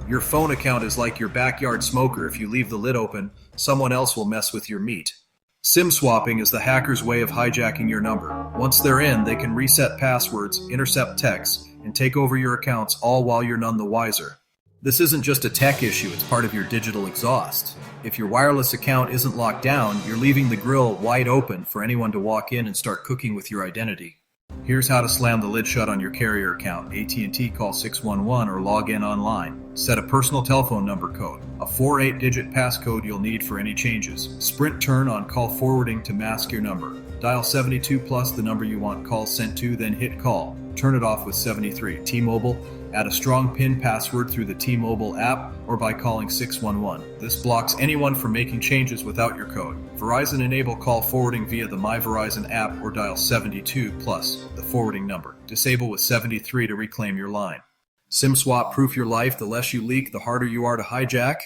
Your phone account is like your backyard smoker. If you leave the lid open, someone else will mess with your meat. SIM swapping is the hacker's way of hijacking your number. Once they're in, they can reset passwords, intercept texts, and take over your accounts, all while you're none the wiser. This isn't just a tech issue, it's part of your digital exhaust. If your wireless account isn't locked down, you're leaving the grill wide open for anyone to walk in and start cooking with your identity. Here's how to slam the lid shut on your carrier account. AT&T, call 611 or log in online. Set a personal telephone number code, a 4-8-digit passcode you'll need for any changes. Sprint turn on call forwarding to mask your number. Dial 72 plus the number you want calls sent to, then hit call. Turn it off with 73. T-Mobile, add a strong PIN password through the T-Mobile app or by calling 611. This blocks anyone from making changes without your code. Verizon, enable call forwarding via the My Verizon app or dial 72 plus the forwarding number. Disable with 73 to reclaim your line. SIM swap proof your life. The less you leak, the harder you are to hijack.